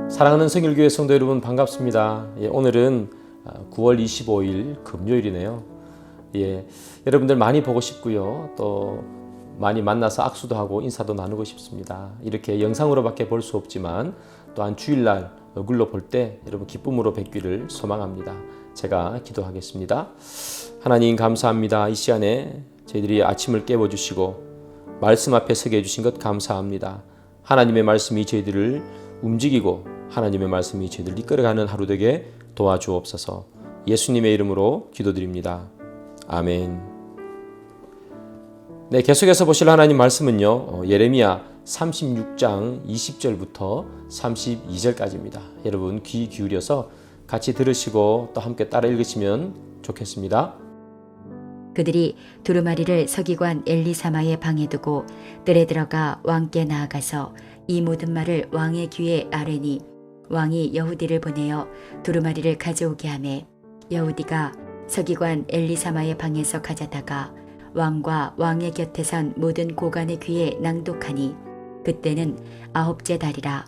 사랑하는 성일교회 성도 여러분 반갑습니다. 오늘은 9월 25일 금요일이네요. 여러분들 많이 보고 싶고요. 또 많이 만나서 악수도 하고 인사도 나누고 싶습니다. 이렇게 영상으로밖에 볼 수 없지만 또한 주일날 얼굴로 볼 때 여러분 기쁨으로 뵙기를 소망합니다. 제가 기도하겠습니다. 하나님 감사합니다. 이 시간에 저희들이 아침을 깨워주시고 말씀 앞에 서게 해주신 것 감사합니다. 하나님의 말씀이 저희들을 움직이고 하나님의 말씀이 저희들을 이끌어가는 하루 되게 도와주옵소서. 예수님의 이름으로 기도드립니다. 아멘. 네, 계속해서 보실 하나님 말씀은요, 예레미야 36장 20절부터 32절까지입니다. 여러분 귀 기울여서 같이 들으시고 또 함께 따라 읽으시면 좋겠습니다. 그들이 두루마리를 서기관 엘리사마의 방에 두고 뜰에 들어가 왕께 나아가서 이 모든 말을 왕의 귀에 아뢰니 왕이 여후디를 보내어 두루마리를 가져오게 하매 여후디가 서기관 엘리사마의 방에서 가져다가 왕과 왕의 곁에 선 모든 고관의 귀에 낭독하니 그때는 9째 달이라.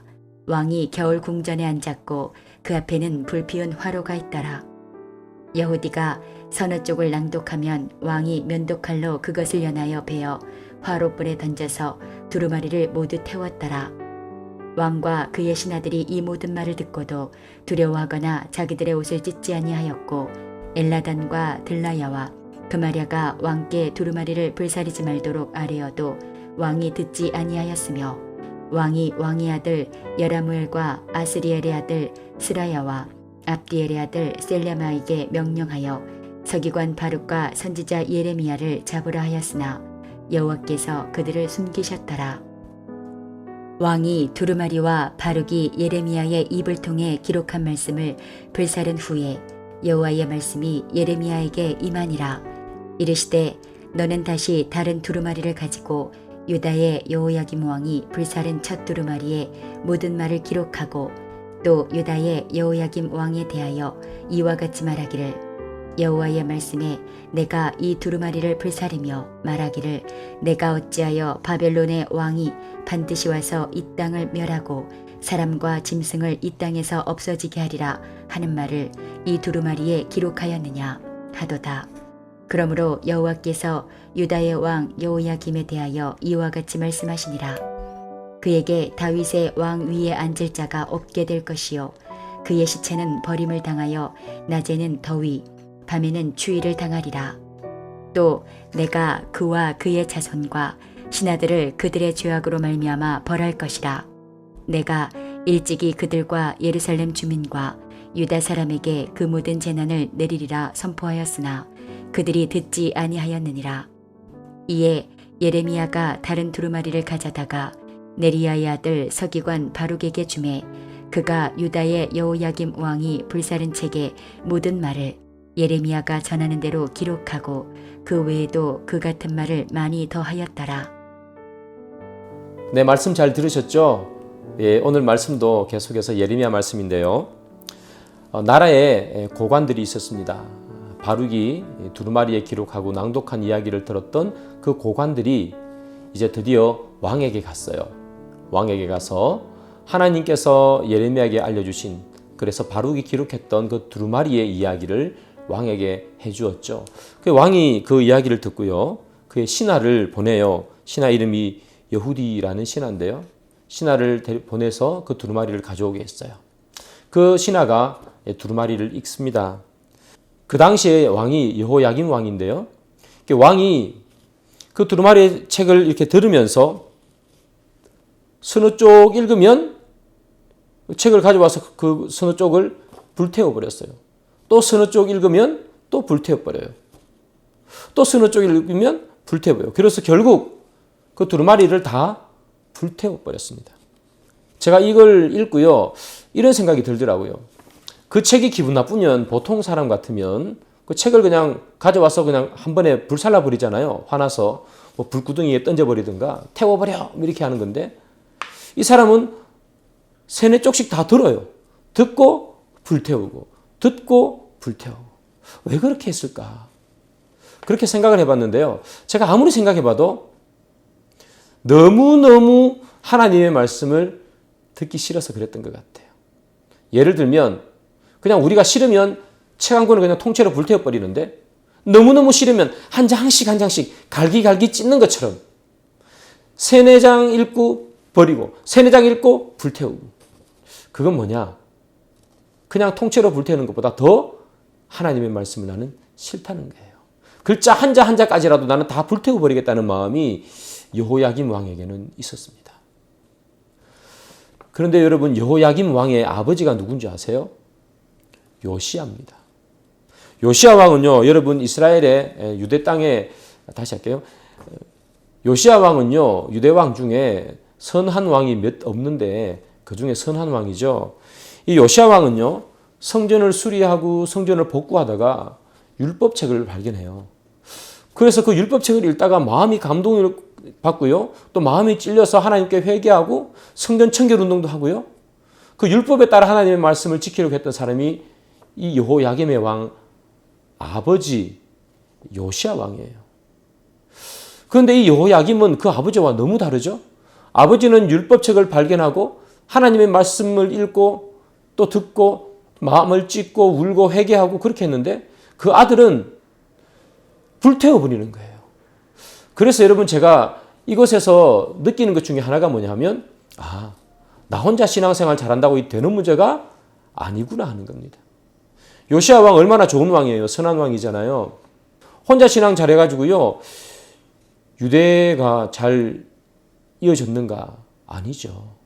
왕이 겨울 궁전에 앉았고 그 앞에는 불피운 화로가 있더라. 여후디가 서너 쪽을 낭독하면 왕이 면도칼로 그것을 연하여 베어 화로불에 던져서 두루마리를 모두 태웠더라. 왕과 그의 신하들이 이 모든 말을 듣고도 두려워하거나 자기들의 옷을 찢지 아니하였고 엘라단과 들라야와 그마랴가 왕께 두루마리를 불사르지 말도록 아뢰어도 왕이 듣지 아니하였으며 왕이 왕의 아들 여라무엘과 아스리엘의 아들 스라야와 압디엘의 아들 셀레마에게 명령하여 서기관 바룩과 선지자 예레미야를 잡으라 하였으나 여호와께서 그들을 숨기셨더라. 왕이 두루마리와 바룩이 예레미야의 입을 통해 기록한 말씀을 불사른 후에 여호와의 말씀이 예레미야에게 임하니라. 이르시되 너는 다시 다른 두루마리를 가지고 유다의 여호야김 왕이 불사른 첫 두루마리에 모든 말을 기록하고 또 유다의 여호야김 왕에 대하여 이와 같이 말하기를 여호와의 말씀에 내가 이 두루마리를 불사르며 말하기를 내가 어찌하여 바벨론의 왕이 반드시 와서 이 땅을 멸하고 사람과 짐승을 이 땅에서 없어지게 하리라 하는 말을 이 두루마리에 기록하였느냐 하도다. 그러므로 여호와께서 유다의 왕 여호야김에 대하여 이와 같이 말씀하시니라. 그에게 다윗의 왕 위에 앉을 자가 없게 될 것이요 그의 시체는 버림을 당하여 낮에는 더위 밤에는 추위를 당하리라. 또 내가 그와 그의 자손과 신하들을 그들의 죄악으로 말미암아 벌할 것이라. 내가 일찍이 그들과 예루살렘 주민과 유다 사람에게 그 모든 재난을 내리리라 선포하였으나 그들이 듣지 아니하였느니라. 이에 예레미야가 다른 두루마리를 가져다가 네리야의 아들 서기관 바룩에게 주매 그가 유다의 여호야김 왕이 불사른 책에 모든 말을 예레미야가 전하는 대로 기록하고 그 외에도 그 같은 말을 많이 더하였더라. 네, 말씀 잘 들으셨죠? 오늘 말씀도 계속해서 예레미야 말씀인데요. 나라에 고관들이 있었습니다. 바룩이 두루마리에 기록하고 낭독한 이야기를 들었던 그 고관들이 이제 드디어 왕에게 갔어요. 왕에게 가서 하나님께서 예레미야에게 알려주신 그래서 바룩이 기록했던 그 두루마리의 이야기를 왕에게 해주었죠. 그 왕이 그 이야기를 듣고요. 그의 신하를 보내요. 신하 이름이 여후디라는 신하인데요. 신하를 보내서 그 두루마리를 가져오게 했어요. 그 신하가 두루마리를 읽습니다. 그 당시에 왕이 여호야김 왕인데요. 왕이 그 두루마리 책을 이렇게 들으면서 서너 쪽 읽으면 책을 가져와서 그 서너 쪽을 불태워 버렸어요. 또 서너 쪽 읽으면 또 불태워 버려요. 또 서너 쪽 읽으면 불태워 버려요. 그래서 결국 그 두루마리를 다 불태워 버렸습니다. 제가 이걸 읽고요. 이런 생각이 들더라고요. 그 책이 기분 나쁘면 보통 사람 같으면 그 책을 그냥 가져와서 그냥 한 번에 불살라 버리잖아요. 화나서 뭐 불구덩이에 던져버리든가 태워버려 이렇게 하는 건데 이 사람은 세네 쪽씩 다 들어요. 듣고 불태우고 듣고 불태우고 왜 그렇게 했을까? 그렇게 생각을 해봤는데요. 제가 아무리 생각해봐도 너무너무 하나님의 말씀을 듣기 싫어서 그랬던 것 같아요. 예를 들면 그냥 우리가 싫으면 책 한 권을 그냥 통째로 불태워버리는데 너무너무 싫으면 한 장씩 한 장씩 갈기갈기 찢는 것처럼 세네 장 읽고 버리고 세네 장 읽고 불태우고 그건 뭐냐? 그냥 통째로 불태우는 것보다 더 하나님의 말씀을 나는 싫다는 거예요. 글자 한자 한자까지라도 나는 다 불태워버리겠다는 마음이 여호야김 왕에게는 있었습니다. 그런데 여러분 여호야김 왕의 아버지가 누군지 아세요? 요시야입니다. 요시야 왕은요, 여러분 이스라엘의 유대 땅에 다시 할게요. 요시야 왕은요, 유대 왕 중에 선한 왕이 몇 없는데 그 중에 선한 왕이죠. 이 요시야 왕은요, 성전을 수리하고 성전을 복구하다가 율법책을 발견해요. 그래서 그 율법책을 읽다가 마음이 감동을 받고요, 또 마음이 찔려서 하나님께 회개하고 성전 청결 운동도 하고요. 그 율법에 따라 하나님의 말씀을 지키려고 했던 사람이 이 여호야김의 왕 아버지 요시야 왕이에요. 그런데 이 여호야김은 그 아버지와 너무 다르죠. 아버지는 율법책을 발견하고 하나님의 말씀을 읽고 또 듣고 마음을 찢고 울고 회개하고 그렇게 했는데 그 아들은 불태워버리는 거예요. 그래서 여러분 제가 이것에서 느끼는 것 중에 하나가 뭐냐면 나 혼자 신앙생활 잘한다고 되는 문제가 아니구나 하는 겁니다. 요시야 왕 얼마나 좋은 왕이에요. 선한 왕이잖아요. 혼자 신앙 잘해가지고요. 유대가 잘 이어졌는가? 아니죠.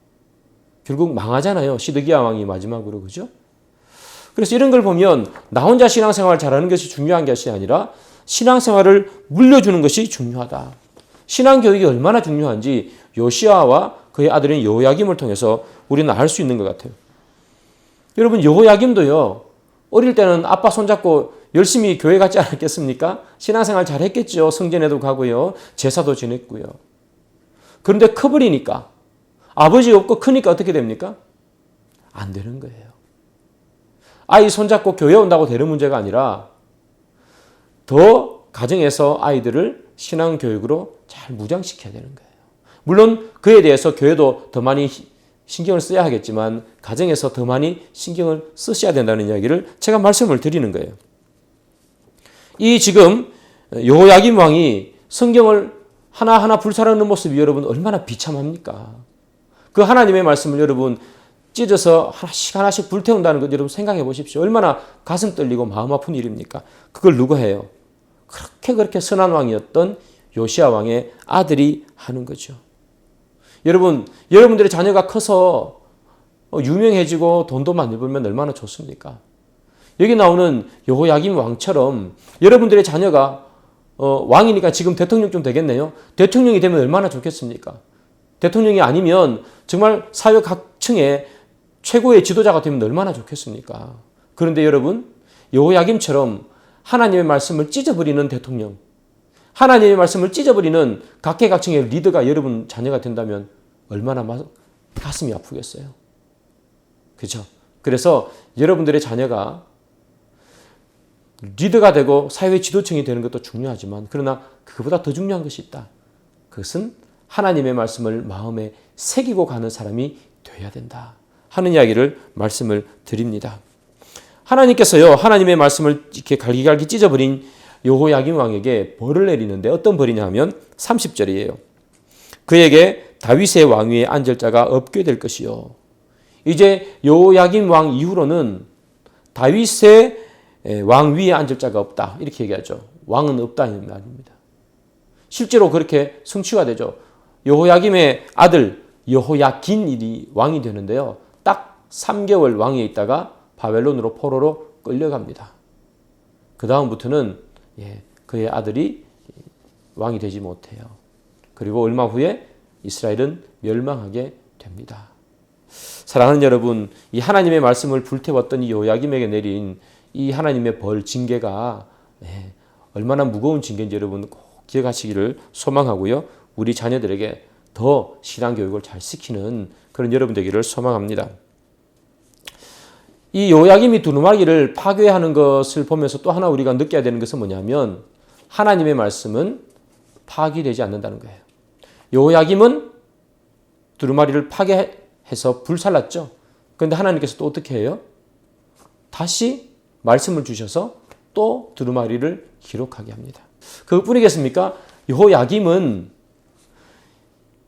결국 망하잖아요. 시드기야 왕이 마지막으로. 그죠? 그래서 이런 걸 보면 나 혼자 신앙생활 잘하는 것이 중요한 것이 아니라 신앙생활을 물려주는 것이 중요하다. 신앙교육이 얼마나 중요한지 요시야와 그의 아들인 여호야김을 통해서 우리는 알 수 있는 것 같아요. 여러분 여호야김도요. 어릴 때는 아빠 손잡고 열심히 교회 갔지 않았겠습니까? 신앙생활 잘했겠죠. 성전에도 가고요. 제사도 지냈고요. 그런데 커버리니까 아버지 없고 크니까 어떻게 됩니까? 안 되는 거예요. 아이 손잡고 교회 온다고 되는 문제가 아니라 더 가정에서 아이들을 신앙교육으로 잘 무장시켜야 되는 거예요. 물론 그에 대해서 교회도 더 많이 신경을 써야 하겠지만 가정에서 더 많이 신경을 쓰셔야 된다는 이야기를 제가 말씀을 드리는 거예요. 이 지금 여호야김 왕이 성경을 하나하나 불살르는 모습이 여러분 얼마나 비참합니까? 그 하나님의 말씀을 여러분 찢어서 하나씩 하나씩 불태운다는 것 여러분 생각해 보십시오. 얼마나 가슴 떨리고 마음 아픈 일입니까? 그걸 누가 해요? 그렇게 선한 왕이었던 요시야 왕의 아들이 하는 거죠. 여러분, 여러분들의 자녀가 커서 유명해지고 돈도 많이 벌면 얼마나 좋습니까? 여기 나오는 여호야김 왕처럼 여러분들의 자녀가 왕이니까 지금 대통령 좀 되겠네요. 대통령이 되면 얼마나 좋겠습니까? 대통령이 아니면 정말 사회 각층의 최고의 지도자가 되면 얼마나 좋겠습니까? 그런데 여러분, 여호야김처럼 하나님의 말씀을 찢어버리는 대통령, 하나님의 말씀을 찢어버리는 각계각층의 리더가 여러분 자녀가 된다면 얼마나 가슴이 아프겠어요. 그렇죠? 그래서 여러분들의 자녀가 리더가 되고 사회 지도층이 되는 것도 중요하지만 그러나 그보다 더 중요한 것이 있다. 그것은 하나님의 말씀을 마음에 새기고 가는 사람이 되어야 된다 하는 이야기를 말씀을 드립니다. 하나님께서요, 하나님의 말씀을 이렇게 갈기갈기 찢어버린 여호야김 왕에게 벌을 내리는데 어떤 벌이냐 하면 30절이에요. 그에게 다윗의 왕위에 앉을 자가 없게 될 것이요. 이제 여호야김 왕 이후로는 다윗의 왕위에 앉을 자가 없다. 이렇게 얘기하죠. 왕은 없다 이 말입니다. 실제로 그렇게 성취가 되죠. 여호야김의 아들 여호야긴이 왕이 되는데요. 딱 3개월 왕위에 있다가 바벨론으로 포로로 끌려갑니다. 그 다음부터는 그의 아들이 왕이 되지 못해요. 그리고 얼마 후에 이스라엘은 멸망하게 됩니다. 사랑하는 여러분, 이 하나님의 말씀을 불태웠던 이 여호야김에게 내린 이 하나님의 벌, 징계가 얼마나 무거운 징계인지 여러분 꼭 기억하시기를 소망하고요. 우리 자녀들에게 더 신앙교육을 잘 시키는 그런 여러분 되기를 소망합니다. 이 여호야김이 두루마기를 파괴하는 것을 보면서 또 하나 우리가 느껴야 되는 것은 뭐냐면 하나님의 말씀은 파괴되지 않는다는 거예요. 여호야김은 두루마리를 파괴해서 불살랐죠. 그런데 하나님께서 또 어떻게 해요? 다시 말씀을 주셔서 또 두루마리를 기록하게 합니다. 그것뿐이겠습니까? 여호야김은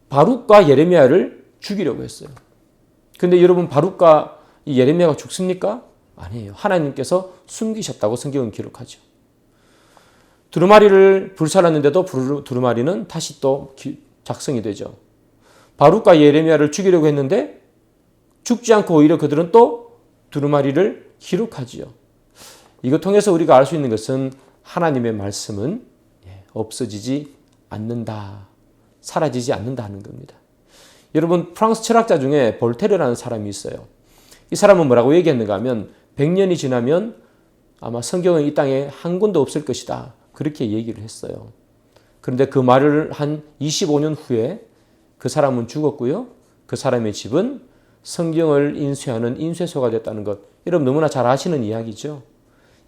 바룩과 예레미야를 죽이려고 했어요. 그런데 여러분, 바룩과 이 예레미야가 죽습니까? 아니에요. 하나님께서 숨기셨다고 성경은 기록하죠. 두루마리를 불살랐는데도 두루마리는 다시 또 작성이 되죠. 바룩과 예레미야를 죽이려고 했는데 죽지 않고 오히려 그들은 또 두루마리를 기록하지요. 이거 통해서 우리가 알 수 있는 것은 하나님의 말씀은 없어지지 않는다, 사라지지 않는다 하는 겁니다. 여러분, 프랑스 철학자 중에 볼테르라는 사람이 있어요. 이 사람은 뭐라고 얘기했는가 하면 100년이 지나면 아마 성경은 이 땅에 한 권도 없을 것이다, 그렇게 얘기를 했어요. 그런데 그 말을 한 25년 후에 그 사람은 죽었고요. 그 사람의 집은 성경을 인쇄하는 인쇄소가 됐다는 것, 여러분 너무나 잘 아시는 이야기죠.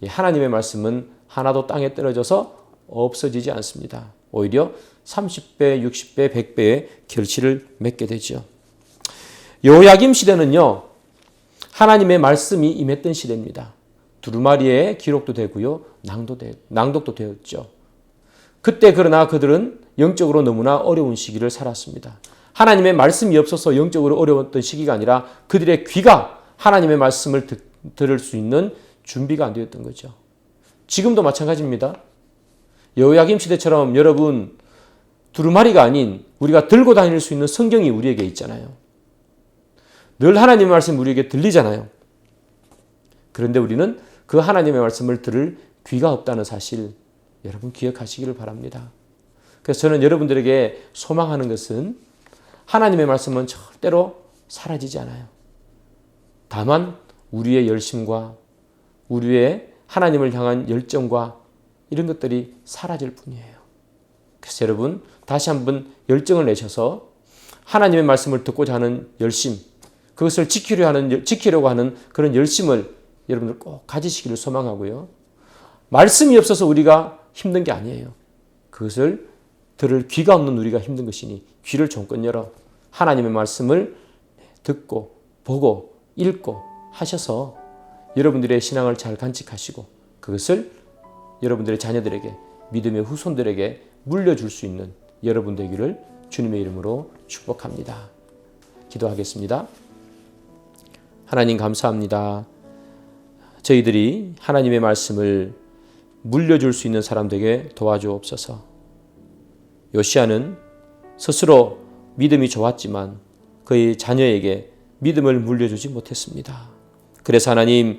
하나님의 말씀은 하나도 땅에 떨어져서 없어지지 않습니다. 오히려 30배, 60배, 100배의 결실을 맺게 되죠. 여호야김 시대는요, 하나님의 말씀이 임했던 시대입니다. 두루마리에 기록도 되고요, 낭독도 되었죠. 그때 그러나 그들은 영적으로 너무나 어려운 시기를 살았습니다. 하나님의 말씀이 없어서 영적으로 어려웠던 시기가 아니라 그들의 귀가 하나님의 말씀을 들을 수 있는 준비가 안 되었던 거죠. 지금도 마찬가지입니다. 여호야김 시대처럼 여러분, 두루마리가 아닌 우리가 들고 다닐 수 있는 성경이 우리에게 있잖아요. 늘 하나님의 말씀이 우리에게 들리잖아요. 그런데 우리는 그 하나님의 말씀을 들을 귀가 없다는 사실, 여러분 기억하시기를 바랍니다. 그래서 저는 여러분들에게 소망하는 것은 하나님의 말씀은 절대로 사라지지 않아요. 다만 우리의 열심과 우리의 하나님을 향한 열정과 이런 것들이 사라질 뿐이에요. 그래서 여러분, 다시 한번 열정을 내셔서 하나님의 말씀을 듣고자 하는 열심, 그것을 지키려고 하는 그런 열심을 여러분들 꼭 가지시기를 소망하고요. 말씀이 없어서 우리가 힘든 게 아니에요. 그것을 들을 귀가 없는 우리가 힘든 것이니 귀를 종껏 열어 하나님의 말씀을 듣고 보고 읽고 하셔서 여러분들의 신앙을 잘 간직하시고 그것을 여러분들의 자녀들에게, 믿음의 후손들에게 물려줄 수 있는 여러분 되기를 주님의 이름으로 축복합니다. 기도하겠습니다. 하나님 감사합니다. 저희들이 하나님의 말씀을 물려줄 수 있는 사람 되게 도와주옵소서. 요시야는 스스로 믿음이 좋았지만 그의 자녀에게 믿음을 물려주지 못했습니다. 그래서 하나님,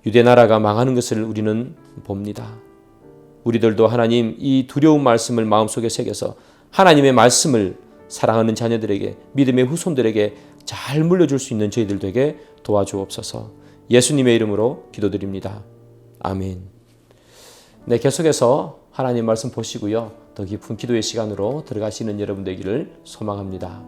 유대 나라가 망하는 것을 우리는 봅니다. 우리들도 하나님, 이 두려운 말씀을 마음속에 새겨서 하나님의 말씀을 사랑하는 자녀들에게, 믿음의 후손들에게 잘 물려줄 수 있는 저희들 되게 도와주옵소서. 예수님의 이름으로 기도드립니다. 아멘. 네, 계속해서 하나님 말씀 보시고요, 더 깊은 기도의 시간으로 들어가시는 여러분 되기를 소망합니다.